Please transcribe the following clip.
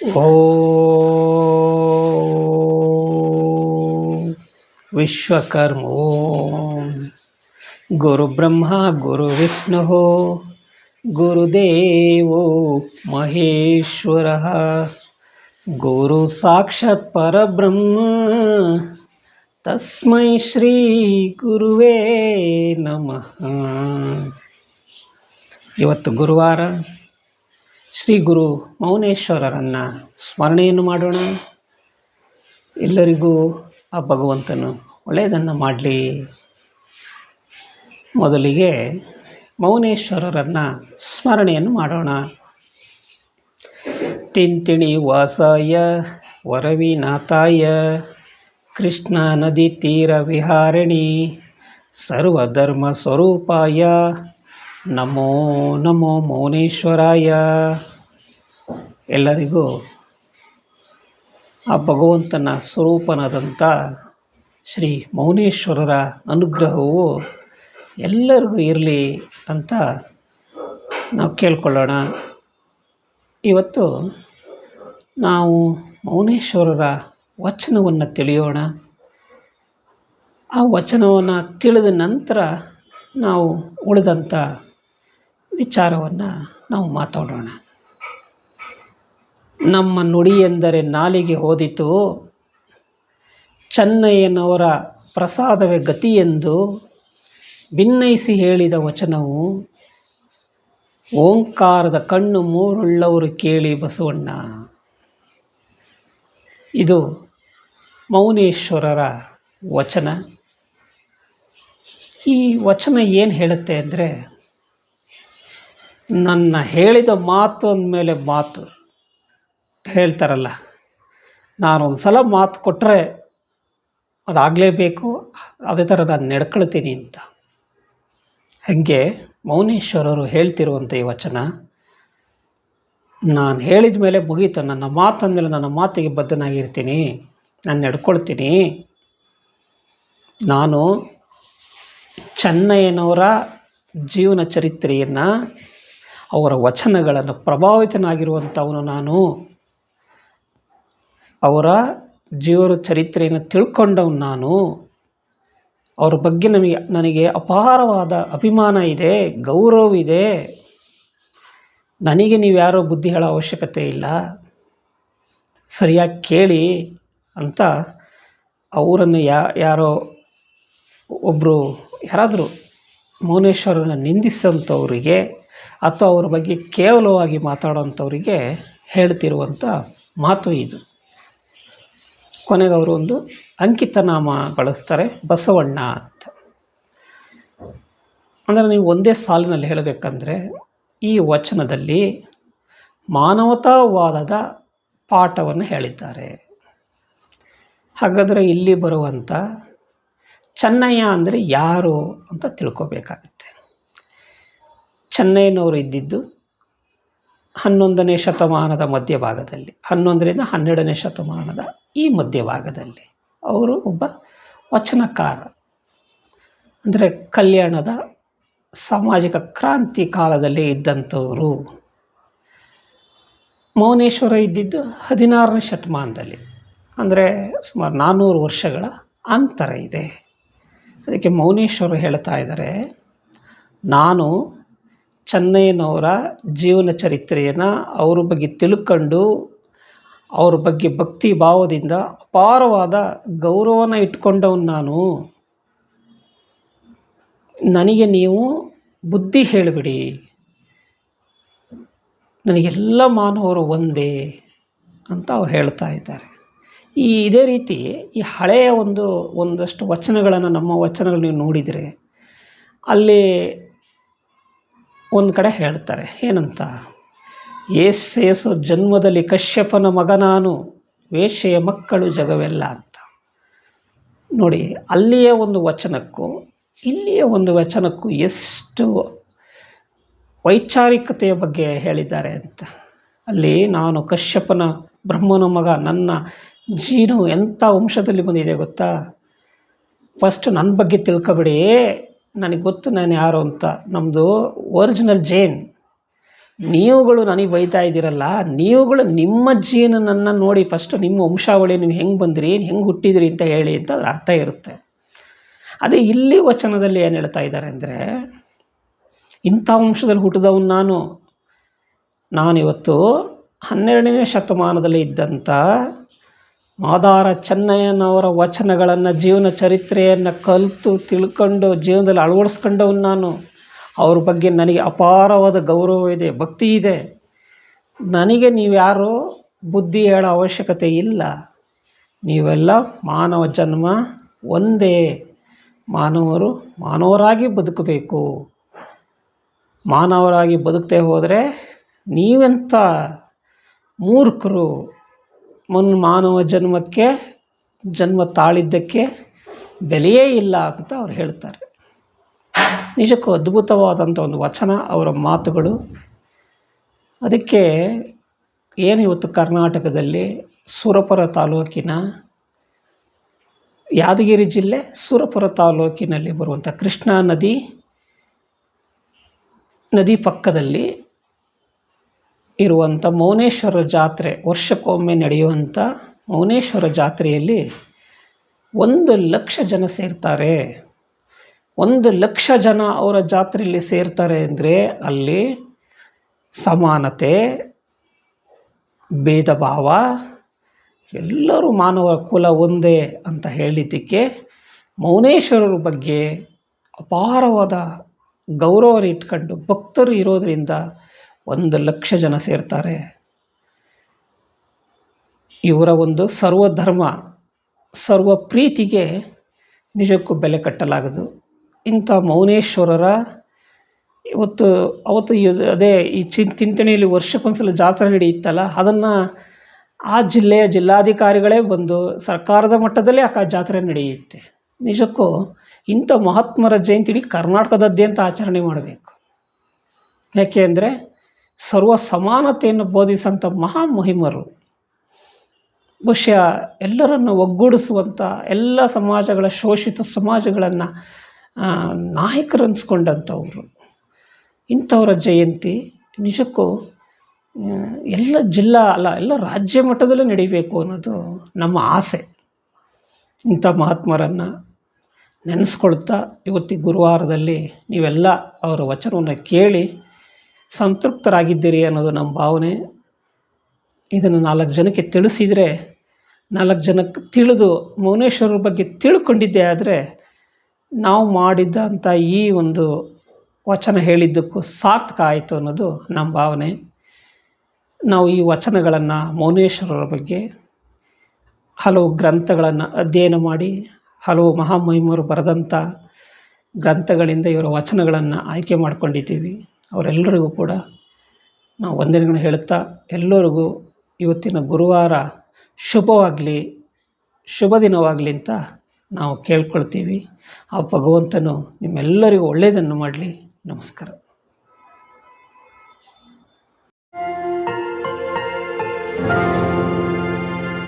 ಓಂ ವಿಶ್ವಕರ್ಮ ಓಂ ಗುರುಬ್ರಹ್ಮ ಗುರುವಿಷ್ಣು ಗುರುದೇವೋ ಮಹೇಶ್ವರ ಗುರು ಸಾಕ್ಷಾತ್ ಪರಬ್ರಹ್ಮ ತಸ್ಮೈ ಶ್ರೀ ಗುರುವೇ ನಮಃ. ಇವತ್ತು ಗುರುವಾರ ಶ್ರೀ ಗುರು ಮೌನೇಶ್ವರರನ್ನು ಸ್ಮರಣೆಯನ್ನು ಮಾಡೋಣ. ಎಲ್ಲರಿಗೂ ಆ ಭಗವಂತನು ಒಳ್ಳೆಯದನ್ನು ಮಾಡಲಿ. ಮೊದಲಿಗೆ ಮೌನೇಶ್ವರರನ್ನು ಸ್ಮರಣೆಯನ್ನು ಮಾಡೋಣ. ತಿಂತಿಣಿ ವಾಸಾಯ ವರವಿನಾಥಾಯ ಕೃಷ್ಣ ನದಿ ತೀರ ವಿಹಾರಿಣಿ ಸರ್ವಧರ್ಮ ಸ್ವರೂಪಾಯ ನಮೋ ನಮೋ ಮೌನೇಶ್ವರಾಯ. ಎಲ್ಲರಿಗೂ ಆ ಭಗವಂತನ ಸ್ವರೂಪನಾದಂಥ ಶ್ರೀ ಮೌನೇಶ್ವರರ ಅನುಗ್ರಹವು ಎಲ್ಲರಿಗೂ ಇರಲಿ ಅಂತ ನಾವು ಕೇಳ್ಕೊಳ್ಳೋಣ. ಇವತ್ತು ನಾವು ಮೌನೇಶ್ವರರ ವಚನವನ್ನು ತಿಳಿಯೋಣ. ಆ ವಚನವನ್ನು ತಿಳಿದ ನಂತರ ನಾವು ಉಳಿದಂಥ ವಿಚಾರವನ್ನು ನಾವು ಮಾತಾಡೋಣ. ನಮ್ಮ ನುಡಿ ಎಂದರೆ ನಾಲಿಗೆ ಹೋದಿತು, ಚೆನ್ನಯ್ಯನವರ ಪ್ರಸಾದವೇ ಗತಿಯೆಂದು ಭಿನ್ನೈಸಿ ಹೇಳಿದ ವಚನವು ಓಂಕಾರದ ಕಣ್ಣು ಮೂರುಳ್ಳವರು ಕೇಳಿ ಬಸವಣ್ಣ. ಇದು ಮೌನೇಶ್ವರರ ವಚನ. ಈ ವಚನ ಏನು ಹೇಳುತ್ತೆ ಅಂದರೆ, ನನ್ನ ಹೇಳಿದ ಮಾತು ಅಂದಮೇಲೆ ಮಾತು ಹೇಳ್ತಾರಲ್ಲ, ನಾನೊಂದು ಸಲ ಮಾತು ಕೊಟ್ಟರೆ ಅದಾಗಲೇಬೇಕು, ಅದೇ ಥರ ನಾನು ನಡ್ಕೊಳ್ತೀನಿ ಅಂತ. ಹಾಗೆ ಮೌನೇಶ್ವರರು ಹೇಳ್ತಿರುವಂಥ ಈ ವಚನ, ನಾನು ಹೇಳಿದ ಮೇಲೆ ಮುಗೀತು, ನನ್ನ ಮಾತು ಅಂದಮೇಲೆ ನನ್ನ ಮಾತಿಗೆ ಬದ್ಧನಾಗಿರ್ತೀನಿ, ನಾನು ನಡ್ಕೊಳ್ತೀನಿ. ನಾನು ಚೆನ್ನಯ್ಯನವರ ಜೀವನ ಚರಿತ್ರೆಯನ್ನು, ಅವರ ವಚನಗಳನ್ನು ಪ್ರಭಾವಿತನಾಗಿರುವಂಥವನು ನಾನು. ಅವರ ಜೀವನ ಚರಿತ್ರೆಯನ್ನು ತಿಳ್ಕೊಂಡವನು ನಾನು. ಅವ್ರ ಬಗ್ಗೆ ನನಗೆ ಅಪಾರವಾದ ಅಭಿಮಾನ ಇದೆ, ಗೌರವವಿದೆ. ನನಗೆ ನೀವು ಯಾರೋ ಬುದ್ಧಿ ಹೇಳೋ ಅವಶ್ಯಕತೆ ಇಲ್ಲ, ಸರಿಯಾಗಿ ಕೇಳಿ ಅಂತ ಅವರನ್ನು ಯಾರೋ ಒಬ್ಬರು ಯಾರಾದರೂ ಮೌನೇಶ್ವರನ ನಿಂದಿಸೋಂಥವ್ರಿಗೆ ಅಥವಾ ಅವ್ರ ಬಗ್ಗೆ ಕೇವಲವಾಗಿ ಮಾತಾಡೋಂಥವ್ರಿಗೆ ಹೇಳ್ತಿರುವಂಥ ಮಾತು ಇದು. ಕೊನೆಗೆ ಅವರು ಒಂದು ಅಂಕಿತನಾಮ ಬಳಸ್ತಾರೆ, ಬಸವಣ್ಣ ಅಂತ. ಅಂದರೆ ನೀವು ಒಂದೇ ಸಾಲಿನಲ್ಲಿ ಹೇಳಬೇಕಂದ್ರೆ, ಈ ವಚನದಲ್ಲಿ ಮಾನವತಾವಾದದ ಪಾಠವನ್ನು ಹೇಳಿದ್ದಾರೆ. ಹಾಗಾದರೆ ಇಲ್ಲಿ ಬರುವಂಥ ಚೆನ್ನಯ್ಯ ಅಂದರೆ ಯಾರು ಅಂತ ತಿಳ್ಕೊಬೇಕಾಗತ್ತೆ. ಚೆನ್ನಯ್ಯನವರು ಇದ್ದಿದ್ದು 11ನೇ ಶತಮಾನದ ಮಧ್ಯಭಾಗದಲ್ಲಿ, 11ರಿಂದ 12ನೇ ಶತಮಾನದ ಈ ಮಧ್ಯಭಾಗದಲ್ಲಿ. ಅವರು ಒಬ್ಬ ವಚನಕಾರ, ಅಂದರೆ ಕಲ್ಯಾಣದ ಸಾಮಾಜಿಕ ಕ್ರಾಂತಿ ಕಾಲದಲ್ಲಿ ಇದ್ದಂಥವರು. ಮೌನೇಶ್ವರ ಇದ್ದಿದ್ದು 16ನೇ ಶತಮಾನದಲ್ಲಿ, ಅಂದರೆ ಸುಮಾರು 400 ವರ್ಷಗಳ ಅಂತರ ಇದೆ. ಅದಕ್ಕೆ ಮೌನೇಶ್ವರರು ಹೇಳ್ತಾ ಇದ್ದಾರೆ, ನಾನು ಚೆನ್ನಯ್ಯನವರ ಜೀವನ ಚರಿತ್ರೆಯನ್ನು ಅವ್ರ ಬಗ್ಗೆ ತಿಳ್ಕೊಂಡು ಅವ್ರ ಬಗ್ಗೆ ಭಕ್ತಿ ಭಾವದಿಂದ ಅಪಾರವಾದ ಗೌರವನ ಇಟ್ಕೊಂಡವನು ನಾನು. ನನಗೆ ನೀವು ಬುದ್ಧಿ ಹೇಳಿಬಿಡಿ, ನನಗೆಲ್ಲ ಮಾನವರು ಒಂದೇ ಅಂತ ಅವ್ರು ಹೇಳ್ತಾ ಇದ್ದಾರೆ. ಇದೇ ರೀತಿ ಈ ಹಳೆಯ ಒಂದಷ್ಟು ವಚನಗಳನ್ನು, ನಮ್ಮ ವಚನಗಳು ನೀವು ನೋಡಿದರೆ ಅಲ್ಲಿ ಒಂದು ಕಡೆ ಹೇಳ್ತಾರೆ ಏನಂತ, ಏಸು ಜನ್ಮದಲ್ಲಿ ಕಶ್ಯಪನ ಮಗ ನಾನು, ವೇಶ್ಯೆಯ ಮಕ್ಕಳು ಜಗವೆಲ್ಲ ಅಂತ. ನೋಡಿ, ಅಲ್ಲಿಯ ಒಂದು ವಚನಕ್ಕೂ ಇಲ್ಲಿಯ ಒಂದು ವಚನಕ್ಕೂ ಎಷ್ಟು ವೈಚಾರಿಕತೆಯ ಬಗ್ಗೆ ಹೇಳಿದ್ದಾರೆ ಅಂತ. ಅಲ್ಲಿ ನಾನು ಕಶ್ಯಪನ ಬ್ರಹ್ಮನ ಮಗ, ನನ್ನ ಜೀನು ಎಂಥ ವಂಶದಲ್ಲಿ ಬಂದಿದೆ ಗೊತ್ತಾ, ಫಸ್ಟ್ ನನ್ನ ಬಗ್ಗೆ ತಿಳ್ಕೊಬಿಡಿ, ನನಗೆ ಗೊತ್ತು ನಾನು ಯಾರು ಅಂತ. ನಮ್ಮದು ಒರಿಜಿನಲ್ ಜೇನ್, ನೀವುಗಳು ನನಗೆ ಬೈತಾ ಇದ್ದೀರಲ್ಲ, ನೀವುಗಳು ನಿಮ್ಮ ಜೀನನ್ನು ನೋಡಿ ಫಸ್ಟು ನಿಮ್ಮ ವಂಶಾವಳಿ ನೀವು ಹೆಂಗೆ ಬಂದಿರಿ, ಹೆಂಗೆ ಹುಟ್ಟಿದಿರಿ ಅಂತ ಹೇಳಿ ಅಂತ ಅದ್ರ ಅರ್ಥ ಇರುತ್ತೆ. ಅದೇ ಇಲ್ಲಿ ವಚನದಲ್ಲಿ ಏನು ಹೇಳ್ತಾ ಇದ್ದಾರೆ ಅಂದರೆ, ಇಂಥ ವಂಶದಲ್ಲಿ ಹುಟ್ಟಿದವನು ನಾನಿವತ್ತು 12ನೇ ಶತಮಾನದಲ್ಲಿ ಇದ್ದಂಥ ಮಾದಾರ ಚೆನ್ನಯ್ಯನವರ ವಚನಗಳನ್ನು, ಜೀವನ ಚರಿತ್ರೆಯನ್ನು ಕಲಿತು ತಿಳ್ಕೊಂಡು ಜೀವನದಲ್ಲಿ ಅಳವಡಿಸ್ಕೊಂಡವನು ನಾನು. ಅವ್ರ ಬಗ್ಗೆ ನನಗೆ ಅಪಾರವಾದ ಗೌರವ ಇದೆ, ಭಕ್ತಿ ಇದೆ. ನನಗೆ ನೀವ್ಯಾರು ಬುದ್ಧಿ ಹೇಳೋ ಅವಶ್ಯಕತೆ ಇಲ್ಲ. ನೀವೆಲ್ಲ ಮಾನವ ಜನ್ಮ ಒಂದೇ. ಮಾನವರು ಮಾನವರಾಗಿ ಬದುಕಬೇಕು. ಮಾನವರಾಗಿ ಬದುಕದೆ ಹೋದರೆ ನೀವೆಂಥ ಮೂರ್ಖರು. ಮಾನವ ಜನ್ಮಕ್ಕೆ ಜನ್ಮ ತಾಳಿದ್ದಕ್ಕೆ ಬೆಲೆಯೇ ಇಲ್ಲ ಅಂತ ಅವ್ರು ಹೇಳ್ತಾರೆ. ನಿಜಕ್ಕೂ ಅದ್ಭುತವಾದಂಥ ಒಂದು ವಚನ ಅವರ ಮಾತುಗಳು. ಅದಕ್ಕೆ ಏನು ಇವತ್ತು ಕರ್ನಾಟಕದಲ್ಲಿ ಸುರಪುರ ತಾಲೂಕಿನ, ಯಾದಗಿರಿ ಜಿಲ್ಲೆ ಸುರಪುರ ತಾಲೂಕಿನಲ್ಲಿ ಬರುವಂಥ ಕೃಷ್ಣಾ ನದಿ ಪಕ್ಕದಲ್ಲಿ ಇರುವಂಥ ಮೌನೇಶ್ವರ ಜಾತ್ರೆ, ವರ್ಷಕ್ಕೊಮ್ಮೆ ನಡೆಯುವಂಥ ಮೌನೇಶ್ವರ ಜಾತ್ರೆಯಲ್ಲಿ 1,00,000 ಜನ ಸೇರ್ತಾರೆ. 1,00,000 ಜನ ಅವರ ಜಾತ್ರೆಯಲ್ಲಿ ಸೇರ್ತಾರೆ ಅಂದರೆ ಅಲ್ಲಿ ಸಮಾನತೆ, ಭೇದ ಭಾವ, ಎಲ್ಲರೂ ಮಾನವ ಕುಲ ಒಂದೇ ಅಂತ ಹೇಳಿದ್ದಕ್ಕೆ ಮೌನೇಶ್ವರರ ಬಗ್ಗೆ ಅಪಾರವಾದ ಗೌರವ ಇಟ್ಕೊಂಡು ಭಕ್ತರು ಇರೋದರಿಂದ 1,00,000 ಜನ ಸೇರ್ತಾರೆ. ಇವರ ಒಂದು ಸರ್ವಧರ್ಮ ಸರ್ವ ಪ್ರೀತಿಗೆ ನಿಜಕ್ಕೂ ಬೆಲೆ ಕಟ್ಟಲಾಗದು. ಇಂಥ ಮೌನೇಶ್ವರರ ಅವತ್ತು ಅದೇ ಈ ತಿಂತಣಿಯಲ್ಲಿ ವರ್ಷಕ್ಕೊಂದ್ಸಲ ಜಾತ್ರೆ ನಡೆಯುತ್ತಲ್ಲ, ಅದನ್ನು ಆ ಜಿಲ್ಲೆಯ ಜಿಲ್ಲಾಧಿಕಾರಿಗಳೇ ಬಂದು ಸರ್ಕಾರದ ಮಟ್ಟದಲ್ಲೇ ಜಾತ್ರೆ ನಡೆಯುತ್ತೆ. ನಿಜಕ್ಕೂ ಇಂಥ ಮಹಾತ್ಮರ ಜಯಂತಿ ಇಡೀ ಕರ್ನಾಟಕದಾದ್ಯಂತ ಆಚರಣೆ ಮಾಡಬೇಕು. ಯಾಕೆ ಅಂದರೆ ಸರ್ವ ಸಮಾನತೆಯನ್ನು ಬೋಧಿಸೋಂಥ ಮಹಾಮಹಿಮರು. ಬಹುಶಃ ಎಲ್ಲರನ್ನು ಒಗ್ಗೂಡಿಸುವಂಥ, ಎಲ್ಲ ಸಮಾಜಗಳ ಶೋಷಿತ ಸಮಾಜಗಳನ್ನು ನಾಯಕರನ್ನಿಸ್ಕೊಂಡಂಥವ್ರು. ಇಂಥವರ ಜಯಂತಿ ನಿಜಕ್ಕೂ ಎಲ್ಲ ಜಿಲ್ಲಾ ಎಲ್ಲ ರಾಜ್ಯ ಮಟ್ಟದಲ್ಲೇ ನಡೀಬೇಕು ಅನ್ನೋದು ನಮ್ಮ ಆಸೆ. ಇಂಥ ಮಹಾತ್ಮರನ್ನು ನೆನೆಸ್ಕೊಳ್ತಾ ಇವತ್ತಿನ ಗುರುವಾರದಲ್ಲಿ ನೀವೆಲ್ಲ ಅವರ ವಚನವನ್ನು ಕೇಳಿ ಸಂತೃಪ್ತರಾಗಿದ್ದೀರಿ ಅನ್ನೋದು ನಮ್ಮ ಭಾವನೆ. ಇದನ್ನು 4 ಜನಕ್ಕೆ ತಿಳಿಸಿದರೆ, 4 ಜನಕ್ಕೆ ತಿಳಿದು ಮೌನೇಶ್ವರರ ಬಗ್ಗೆ ತಿಳ್ಕೊಂಡಿದ್ದೆ ಆದರೆ ನಾವು ಮಾಡಿದ್ದಂಥ ಈ ಒಂದು ವಚನ ಹೇಳಿದ್ದಕ್ಕೂ ಸಾರ್ಥಕ ಆಯಿತು ಅನ್ನೋದು ನಮ್ಮ ಭಾವನೆ. ನಾವು ಈ ವಚನಗಳನ್ನು ಮೌನೇಶ್ವರರ ಬಗ್ಗೆ ಹಲವು ಗ್ರಂಥಗಳನ್ನು ಅಧ್ಯಯನ ಮಾಡಿ, ಹಲವು ಮಹಾಮಹಿಮರು ಬರೆದಂಥ ಗ್ರಂಥಗಳಿಂದ ಇವರ ವಚನಗಳನ್ನು ಆಯ್ಕೆ ಮಾಡ್ಕೊಂಡಿದ್ದೀವಿ. ಅವರೆಲ್ಲರಿಗೂ ಕೂಡ ನಾವು ವಂದನೆಗಳನ್ನು ಹೇಳುತ್ತಾ, ಎಲ್ಲರಿಗೂ ಇವತ್ತಿನ ಗುರುವಾರ ಶುಭವಾಗಲಿ, ಶುಭ ದಿನವಾಗಲಿ ಅಂತ ನಾವು ಕೇಳ್ಕೊಳ್ತೀವಿ. ಆ ಭಗವಂತನು ನಿಮ್ಮೆಲ್ಲರಿಗೂ ಒಳ್ಳೆಯದನ್ನು ಮಾಡಲಿ. ನಮಸ್ಕಾರ.